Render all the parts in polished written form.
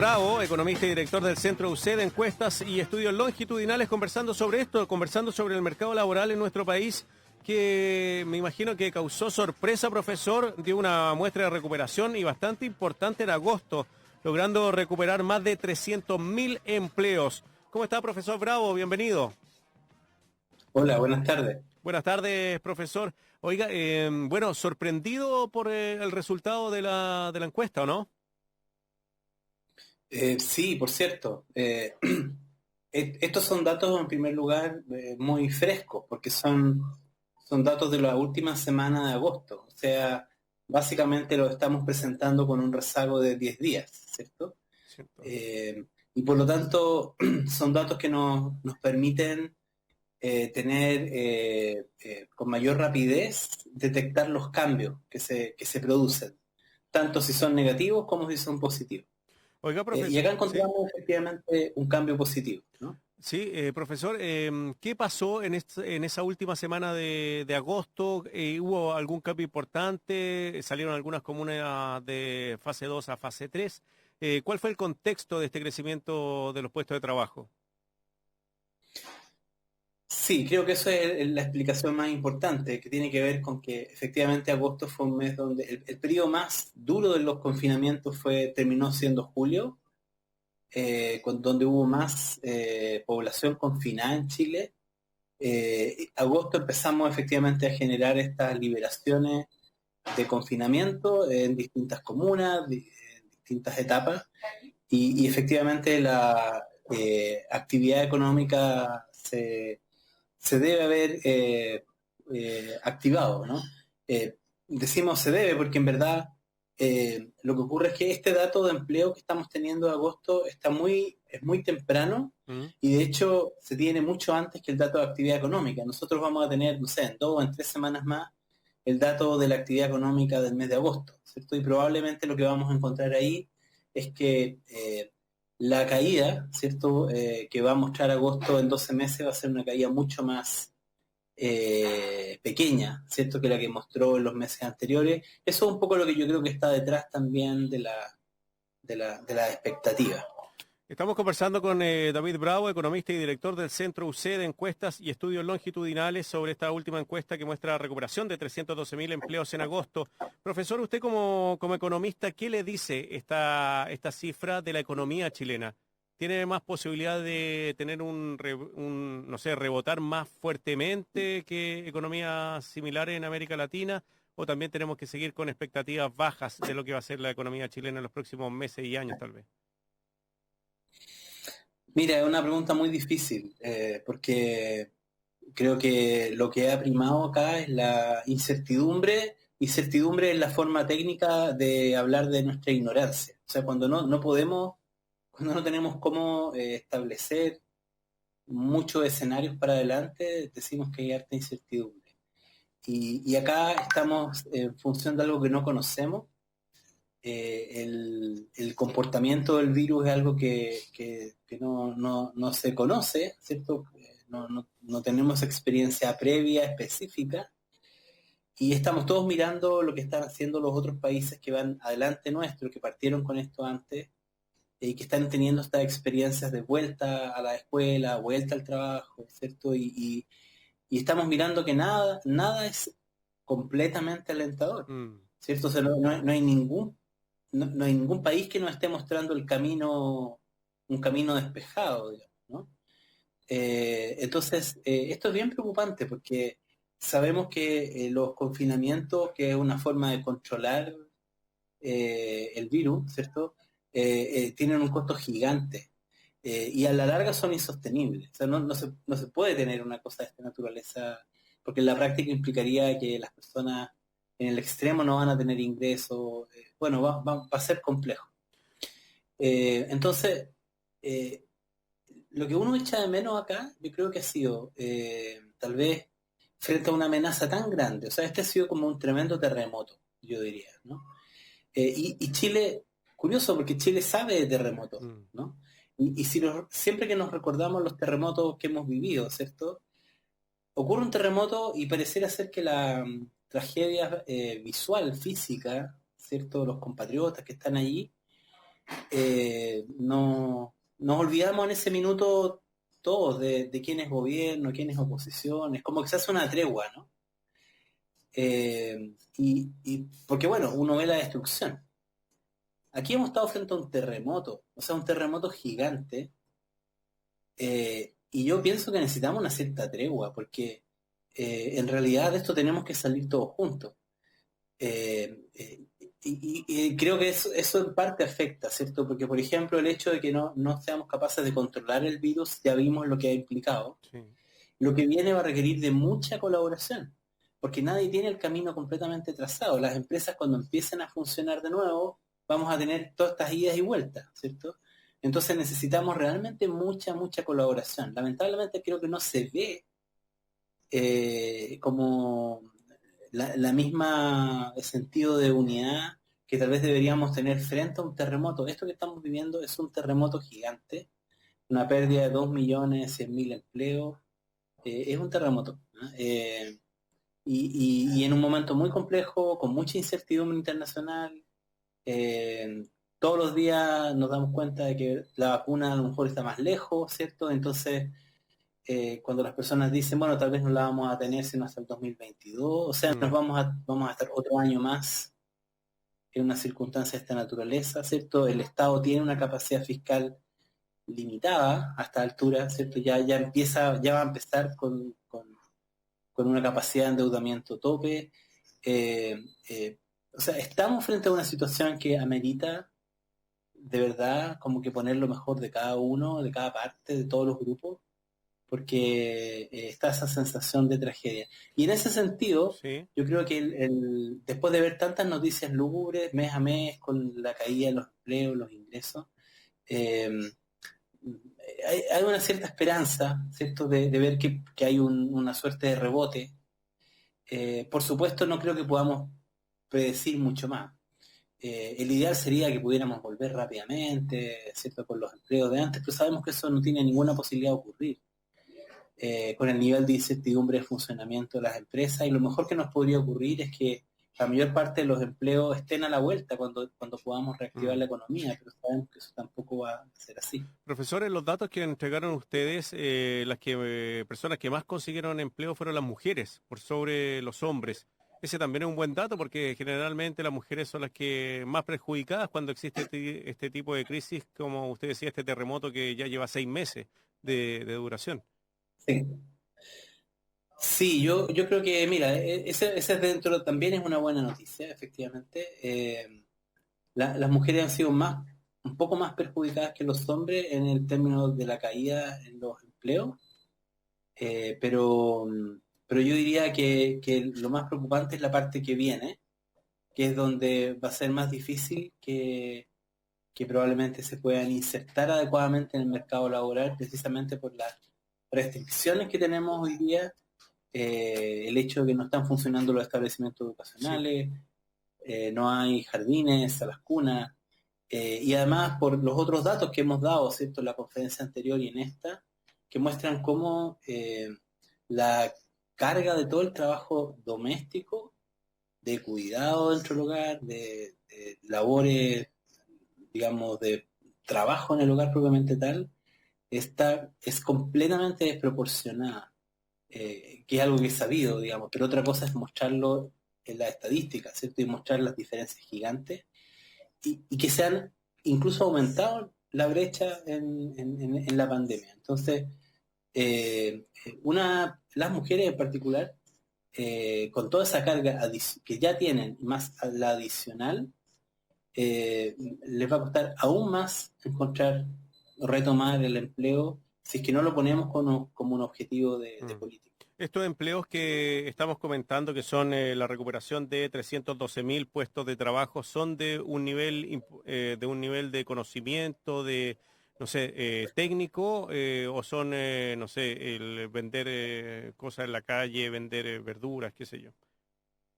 Bravo, economista y director del Centro UC de Encuestas y Estudios Longitudinales, conversando sobre esto, conversando sobre el mercado laboral en nuestro país, que me imagino que causó sorpresa, profesor, dio una muestra de recuperación y bastante importante en agosto, logrando recuperar más de 300.000 empleos. ¿Cómo está, profesor Bravo? Bienvenido. Hola, buenas tardes. Buenas tardes, profesor. Oiga, bueno, sorprendido por el resultado de la encuesta, ¿o no? Sí, por cierto, estos son datos en primer lugar muy frescos porque son datos de la última semana de agosto. O sea, básicamente lo estamos presentando con un rezago de 10 días, ¿cierto? Cierto. Eh, y por lo tanto son datos que nos permiten tener con mayor rapidez detectar los cambios que se producen, tanto si son negativos como si son positivos. Oiga, Y profesor, acá ¿sí? encontramos efectivamente un cambio positivo, ¿no? Sí, profesor, ¿qué pasó en esa última semana de agosto? ¿Hubo algún cambio importante? ¿Salieron algunas comunas de fase 2 a fase 3? ¿Cuál fue el contexto de este crecimiento de los puestos de trabajo? Sí, creo que eso es la explicación más importante, que tiene que ver con que efectivamente agosto fue un mes donde el periodo más duro de los confinamientos terminó siendo julio, donde hubo más población confinada en Chile. Agosto empezamos efectivamente a generar estas liberaciones de confinamiento en distintas comunas, en distintas etapas, y efectivamente la actividad económica se debe haber activado, ¿no? Decimos se debe porque en verdad lo que ocurre es que este dato de empleo que estamos teniendo de agosto es muy temprano ¿Mm? y de hecho se tiene mucho antes que el dato de actividad económica. Nosotros vamos a tener, no sé, en 2 o en 3 semanas más el dato de la actividad económica del mes de agosto, ¿cierto? Y probablemente lo que vamos a encontrar ahí es que la caída, ¿cierto? Que va a mostrar agosto en 12 meses va a ser una caída mucho más pequeña, ¿cierto? Que la que mostró en los meses anteriores. Eso es un poco lo que yo creo que está detrás también de la expectativa. Estamos conversando con David Bravo, economista y director del Centro UC de Encuestas y Estudios Longitudinales sobre esta última encuesta que muestra la recuperación de 312.000 empleos en agosto. Profesor, usted como economista, ¿qué le dice esta cifra de la economía chilena? ¿Tiene más posibilidad de tener no sé, rebotar más fuertemente que economías similares en América Latina? ¿O también tenemos que seguir con expectativas bajas de lo que va a ser la economía chilena en los próximos meses y años, tal vez? Mira, es una pregunta muy difícil, porque creo que lo que ha primado acá es la incertidumbre. Incertidumbre es la forma técnica de hablar de nuestra ignorancia. O sea, cuando no podemos, cuando no tenemos cómo establecer muchos escenarios para adelante, decimos que hay harta incertidumbre. Y acá estamos en función de algo que no conocemos. El comportamiento del virus es algo que no se conoce, ¿cierto? No tenemos experiencia previa específica y estamos todos mirando lo que están haciendo los otros países que van adelante nuestro, que partieron con esto antes y que están teniendo estas experiencias de vuelta a la escuela, vuelta al trabajo, ¿cierto? Y estamos mirando que nada es completamente alentador, Mm. ¿cierto? O sea, no hay ningún país que nos esté mostrando un camino despejado, digamos, ¿no? Entonces, esto es bien preocupante porque sabemos que los confinamientos, que es una forma de controlar el virus, ¿cierto? Tienen un costo gigante y a la larga son insostenibles. O sea, no se puede tener una cosa de esta naturaleza porque en la práctica implicaría que las personas en el extremo no van a tener ingresos. Bueno, va a ser complejo. Entonces, eh, lo que uno echa de menos acá, yo creo que ha sido, tal vez, frente a una amenaza tan grande, o sea, este ha sido como un tremendo terremoto, yo diría, ¿no? Y Chile, curioso, porque Chile sabe de terremotos, Mm. ¿no? Y si siempre que nos recordamos los terremotos que hemos vivido, ¿cierto? Ocurre un terremoto y pareciera ser que la tragedia visual, física, ¿cierto? Los compatriotas que están allí, nos olvidamos en ese minuto todos de quién es gobierno, quién es oposición, es como que se hace una tregua, ¿no? Y porque bueno, uno ve la destrucción. Aquí hemos estado frente a un terremoto, o sea, un terremoto gigante, y yo pienso que necesitamos una cierta tregua, porque en realidad de esto tenemos que salir todos juntos. Eh, eh, y creo que eso en parte afecta, ¿cierto? Porque, por ejemplo, el hecho de que no seamos capaces de controlar el virus, ya vimos lo que ha implicado. Sí. Lo que viene va a requerir de mucha colaboración, porque nadie tiene el camino completamente trazado. Las empresas cuando empiecen a funcionar de nuevo, vamos a tener todas estas idas y vueltas, ¿cierto? Entonces necesitamos realmente mucha colaboración. Lamentablemente creo que no se ve como la misma sentido de unidad que tal vez deberíamos tener frente a un terremoto. Esto que estamos viviendo es un terremoto gigante, una pérdida de 2.100.000 empleos, es un terremoto, ¿no? Y en un momento muy complejo, con mucha incertidumbre internacional, eh, todos los días nos damos cuenta de que la vacuna a lo mejor está más lejos, ¿cierto? Entonces, cuando las personas dicen, bueno, tal vez no la vamos a tener sino hasta el 2022, o sea, Mm. vamos a estar otro año más en una circunstancia de esta naturaleza, ¿cierto? El Estado tiene una capacidad fiscal limitada a esta altura, ¿cierto? Ya va a empezar con una capacidad de endeudamiento tope. Eh, eh, o sea, estamos frente a una situación que amerita de verdad como que poner lo mejor de cada uno, de cada parte, de todos los grupos, porque está esa sensación de tragedia. Y en ese sentido, Sí. yo creo que después de ver tantas noticias lúgubres mes a mes con la caída de los empleos, los ingresos, eh, hay una cierta esperanza, ¿cierto?, de ver que hay una suerte de rebote. Por supuesto, no creo que podamos predecir mucho más. El ideal sería que pudiéramos volver rápidamente, ¿cierto?, con los empleos de antes, pero sabemos que eso no tiene ninguna posibilidad de ocurrir. Con el nivel de incertidumbre de funcionamiento de las empresas, y lo mejor que nos podría ocurrir es que la mayor parte de los empleos estén a la vuelta cuando podamos reactivar Mm. la economía, pero sabemos que eso tampoco va a ser así. Profesores, los datos que entregaron ustedes, personas que más consiguieron empleo fueron las mujeres, por sobre los hombres. Ese también es un buen dato porque generalmente las mujeres son las que más perjudicadas cuando existe este tipo de crisis, como usted decía, este terremoto que ya lleva 6 meses de duración. Sí. Sí, yo creo que, mira, ese dentro también es una buena noticia, efectivamente. Las mujeres han sido un poco más perjudicadas que los hombres en el término de la caída en los empleos, eh, pero, pero yo diría que lo más preocupante es la parte que viene, que es donde va a ser más difícil que probablemente se puedan insertar adecuadamente en el mercado laboral, precisamente por las restricciones que tenemos hoy día, el hecho de que no están funcionando los establecimientos Sí. educacionales, no hay jardines, salas cunas, y además por los otros datos que hemos dado, ¿cierto?, en la conferencia anterior y en esta, que muestran cómo la carga de todo el trabajo doméstico, de cuidado dentro del hogar, de labores, digamos, de trabajo en el hogar propiamente tal, es completamente desproporcionada, que es algo que es sabido, digamos, pero otra cosa es mostrarlo en la estadística, ¿cierto? Y mostrar las diferencias gigantes y que se han incluso aumentado la brecha en la pandemia. Entonces, las mujeres en particular, con toda esa carga que ya tienen, más a la adicional, les va a costar aún más encontrar, retomar el empleo, si es que no lo ponemos como un objetivo de Mm. política. Estos empleos que estamos comentando, que son la recuperación de 312.000 puestos de trabajo, son de un nivel de conocimiento, de, no sé, técnico, o son, no sé, el vender cosas en la calle, vender verduras, qué sé yo.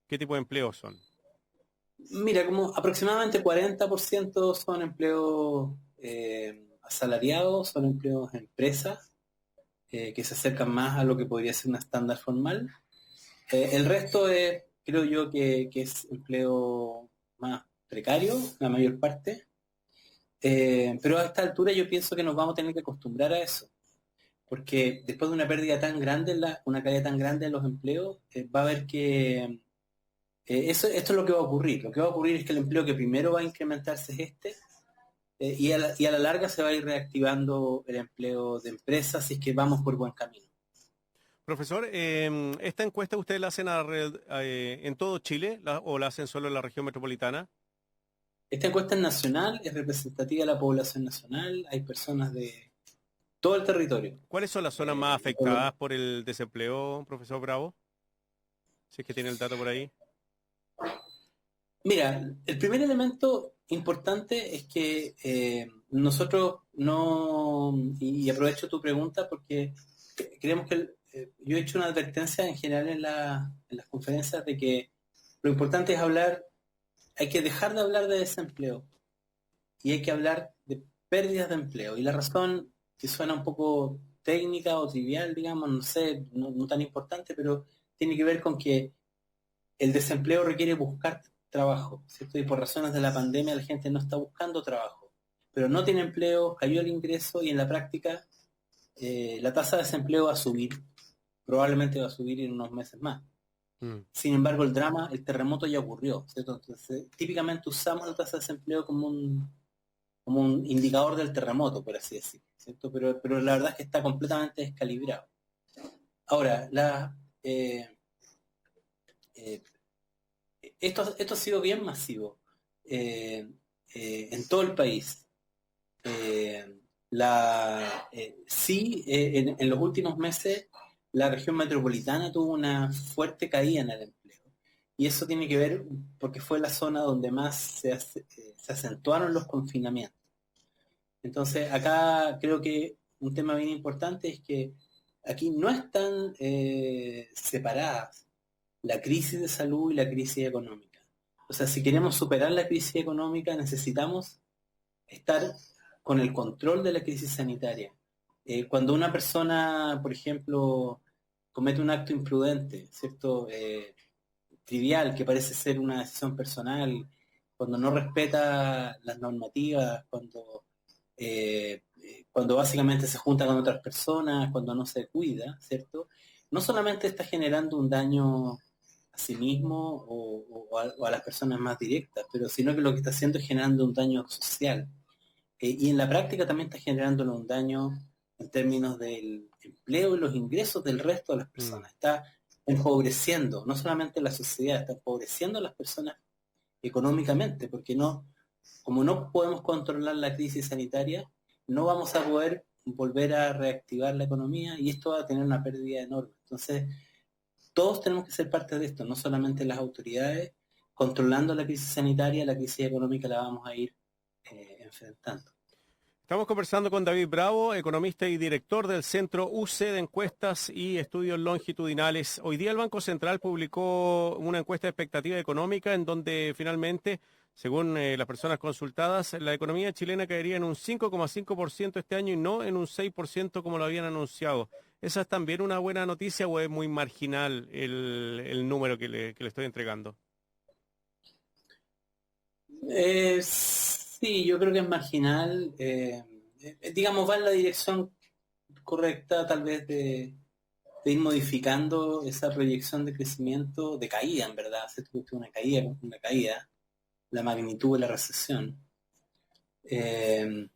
¿Qué tipo de empleos son? Mira, como aproximadamente 40% son empleos asalariados, son empleos en empresas, que se acercan más a lo que podría ser un estándar formal. El resto creo yo que es empleo más precario, la mayor parte. Pero a esta altura yo pienso que nos vamos a tener que acostumbrar a eso, porque después de una pérdida tan grande, una caída tan grande en los empleos, va a haber que... esto es lo que va a ocurrir. Lo que va a ocurrir es que el empleo que primero va a incrementarse es este, y a la larga se va a ir reactivando el empleo de empresas si es que vamos por buen camino. Profesor, ¿esta encuesta ustedes la hacen en todo Chile o la hacen solo en la región metropolitana? Esta encuesta es nacional, es representativa de la población nacional, hay personas de todo el territorio. ¿Cuáles son las zonas más afectadas por el desempleo, profesor Bravo? Si es que tiene el dato por ahí. Mira, el primer elemento importante es que nosotros no, y aprovecho tu pregunta porque creemos que yo he hecho una advertencia en general en las conferencias de que lo importante es hablar, hay que dejar de hablar de desempleo y hay que hablar de pérdidas de empleo. Y la razón que suena un poco técnica o trivial, digamos, no sé, no tan importante, pero tiene que ver con que el desempleo requiere buscar trabajo, ¿cierto? Y por razones de la pandemia la gente no está buscando trabajo, pero no tiene empleo, cayó el ingreso y en la práctica la tasa de desempleo va a subir, probablemente va a subir en unos meses más. Sin embargo, el terremoto ya ocurrió, ¿cierto? Entonces, típicamente usamos la tasa de desempleo como un indicador del terremoto, por así decirlo, ¿cierto? Pero la verdad es que está completamente descalibrado. Ahora, eh, esto ha sido bien masivo en todo el país. Sí, en los últimos meses la región metropolitana tuvo una fuerte caída en el empleo. Y eso tiene que ver porque fue la zona donde más se acentuaron los confinamientos. Entonces, acá creo que un tema bien importante es que aquí no están separadas la crisis de salud y la crisis económica. O sea, si queremos superar la crisis económica, necesitamos estar con el control de la crisis sanitaria. Cuando una persona, por ejemplo, comete un acto imprudente, ¿cierto? Trivial, que parece ser una decisión personal, cuando no respeta las normativas, cuando básicamente se junta con otras personas, cuando no se cuida, ¿cierto? No solamente está generando un daño a sí mismo o a las personas más directas, pero sino que lo que está haciendo es generando un daño social. Y en la práctica también está generando un daño en términos del empleo y los ingresos del resto de las Mm. personas. Está empobreciendo, no solamente la sociedad, está empobreciendo a las personas económicamente, porque como no podemos controlar la crisis sanitaria, no vamos a poder volver a reactivar la economía y esto va a tener una pérdida enorme. Entonces, todos tenemos que ser parte de esto, no solamente las autoridades, controlando la crisis sanitaria, la crisis económica la vamos a ir enfrentando. Estamos conversando con David Bravo, economista y director del Centro UC de Encuestas y Estudios Longitudinales. Hoy día el Banco Central publicó una encuesta de expectativa económica en donde finalmente, según las personas consultadas, la economía chilena caería en un 5,5% este año y no en un 6% como lo habían anunciado. ¿Esa es también una buena noticia o es muy marginal el número que le estoy entregando? Sí, yo creo que es marginal. Digamos, va en la dirección correcta, tal vez, de ir modificando esa proyección de crecimiento, de caída, en verdad. Se tuvo una caída, la magnitud de la recesión. Eh,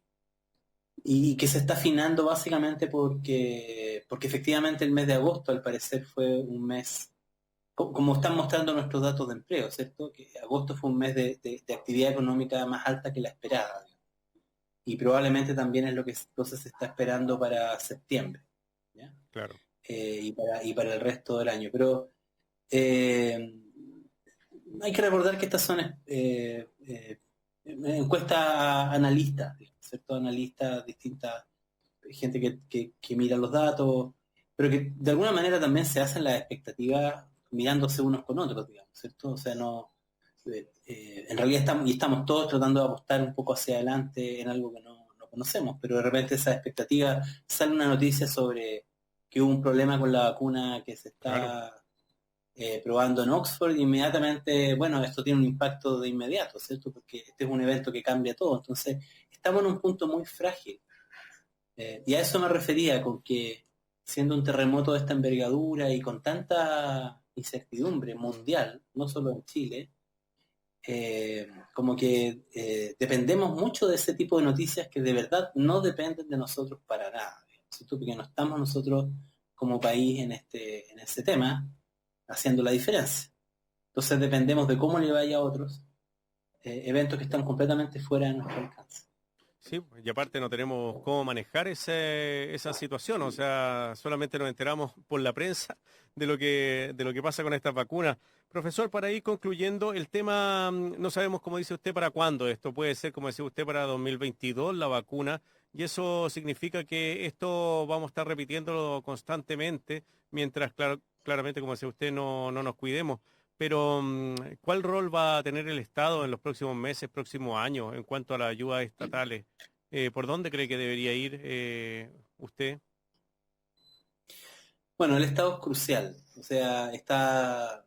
y que se está afinando básicamente porque efectivamente el mes de agosto, al parecer, fue un mes como están mostrando nuestros datos de empleo, ¿cierto? Que agosto fue un mes de actividad económica más alta que la esperada. Y probablemente también es lo que entonces se está esperando para septiembre, ¿ya? Claro. Y para el resto del año. Pero eh, hay que recordar que estas son encuestas a analistas, ¿cierto? Analistas, distintas, gente que mira los datos, pero que de alguna manera también se hacen las expectativas mirándose unos con otros, digamos, ¿cierto? O sea, no, en realidad estamos todos tratando de apostar un poco hacia adelante en algo que no conocemos, pero de repente esa expectativa, sale una noticia sobre que hubo un problema con la vacuna que se Claro. está probando en Oxford, inmediatamente, bueno, esto tiene un impacto de inmediato, ¿cierto? Porque este es un evento que cambia todo. Entonces, estamos en un punto muy frágil. Y a eso me refería, con que siendo un terremoto de esta envergadura y con tanta incertidumbre mundial, no solo en Chile, como que dependemos mucho de ese tipo de noticias que de verdad no dependen de nosotros para nada, ¿cierto? Porque no estamos nosotros como país en este tema haciendo la diferencia. Entonces dependemos de cómo le vaya a otros eventos que están completamente fuera de nuestro alcance. Sí, y aparte no tenemos cómo manejar esa situación, o sea, solamente nos enteramos por la prensa de lo que pasa con estas vacunas. Profesor, para ir concluyendo, el tema, no sabemos, como dice usted, para cuándo esto puede ser, como decía usted, para 2022 la vacuna, y eso significa que esto vamos a estar repitiéndolo constantemente, mientras, claramente, como decía usted, no nos cuidemos. Pero, ¿cuál rol va a tener el Estado en los próximos meses, próximos años, en cuanto a las ayudas estatales? ¿Por dónde cree que debería ir usted? Bueno, el Estado es crucial, o sea, está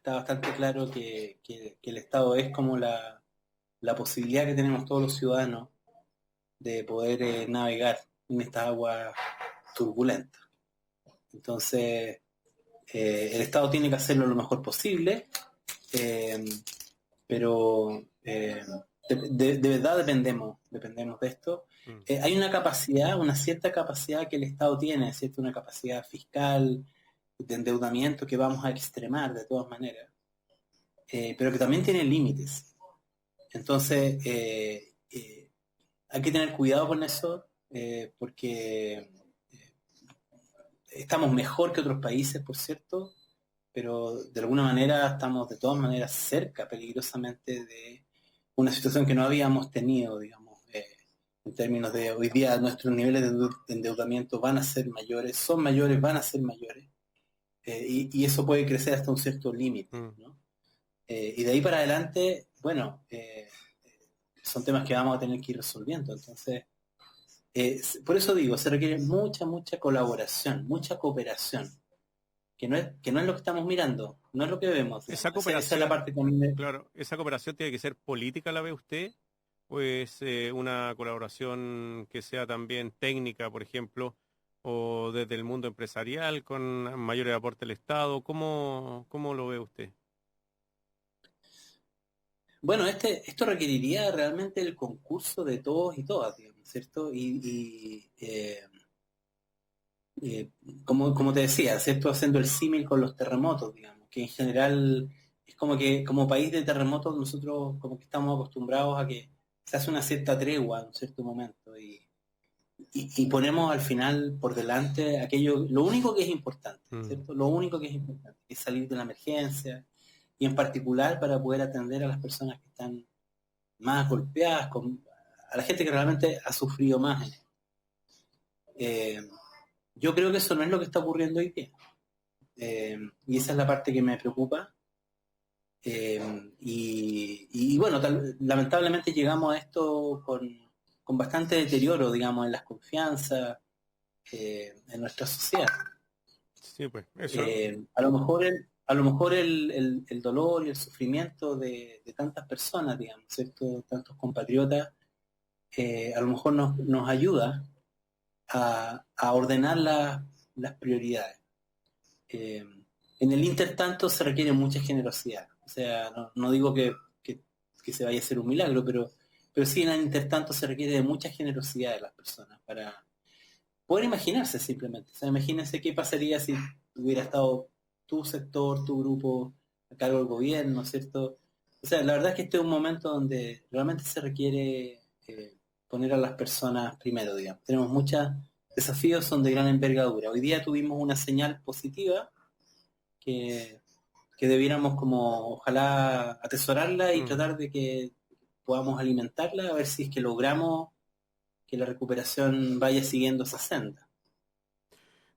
bastante claro que el Estado es como la posibilidad que tenemos todos los ciudadanos de poder navegar en estas aguas turbulentas. Entonces, el Estado tiene que hacerlo lo mejor posible, eh, pero de verdad dependemos de esto. Mm. Hay una capacidad, una cierta capacidad que el Estado tiene, ¿cierto? Una capacidad fiscal, de endeudamiento que vamos a extremar de todas maneras, pero que también tiene límites. Entonces, hay que tener cuidado con eso, porque estamos mejor que otros países, por cierto, pero de alguna manera estamos de todas maneras cerca peligrosamente de una situación que no habíamos tenido, digamos, en términos de hoy día nuestros niveles de endeudamiento van a ser mayores, son mayores, van a ser mayores, y eso puede crecer hasta un cierto límite, Mm. ¿no? Y de ahí para adelante, bueno, son temas que vamos a tener que ir resolviendo. Entonces, por eso digo, se requiere mucha colaboración, mucha cooperación, que no es lo que estamos mirando, no es lo que vemos, Esa digamos. Esa es la cooperación, parte que a mí me... claro, esa cooperación tiene que ser política, ¿la ve usted? ¿O es una colaboración que sea también técnica, por ejemplo, o desde el mundo empresarial con mayores aportes del Estado? ¿Cómo lo ve usted? Bueno, esto requeriría realmente el concurso de todos y todas, digamos, ¿cierto? Eh, como te decía, ¿cierto? Haciendo el símil con los terremotos, digamos, que en general es como que como país de terremotos nosotros como que estamos acostumbrados a que se hace una cierta tregua en un cierto momento y ponemos al final por delante aquello, lo único que es importante, Mm. ¿cierto? Lo único que es importante, que es salir de la emergencia y en particular para poder atender a las personas que están más golpeadas, a la gente que realmente ha sufrido más en esto. Eh, yo creo que eso no es lo que está ocurriendo hoy día. Y esa es la parte que me preocupa. Y bueno, lamentablemente llegamos a esto con bastante deterioro, digamos, en las confianzas, en nuestra sociedad. Sí, pues, eso. A lo mejor el dolor y el sufrimiento de tantas personas, digamos, ¿cierto? Tantos compatriotas, a lo mejor nos ayuda a ordenar las prioridades. Eh, en el intertanto se requiere mucha generosidad. O sea, no digo que se vaya a hacer un milagro, pero sí en el intertanto se requiere de mucha generosidad de las personas para poder imaginarse simplemente. O sea, imagínense qué pasaría si hubiera estado tu sector, tu grupo a cargo del gobierno, ¿cierto? O sea, la verdad es que este es un momento donde realmente se requiere poner a las personas primero, digamos. Tenemos muchos desafíos, son de gran envergadura. Hoy día tuvimos una señal positiva que, que debiéramos como ojalá atesorarla y Mm. tratar de que podamos alimentarla, a ver si es que logramos que la recuperación vaya siguiendo esa senda.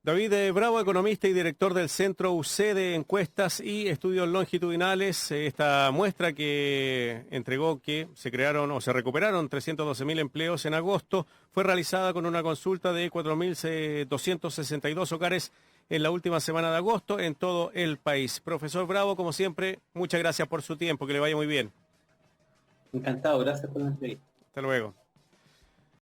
David Bravo, economista y director del Centro UC de Encuestas y Estudios Longitudinales. Esta muestra que entregó que se crearon o se recuperaron 312.000 empleos en agosto fue realizada con una consulta de 4.262 hogares en la última semana de agosto en todo el país. Profesor Bravo, como siempre, muchas gracias por su tiempo, que le vaya muy bien. Encantado, gracias por la entrevista. Hasta luego.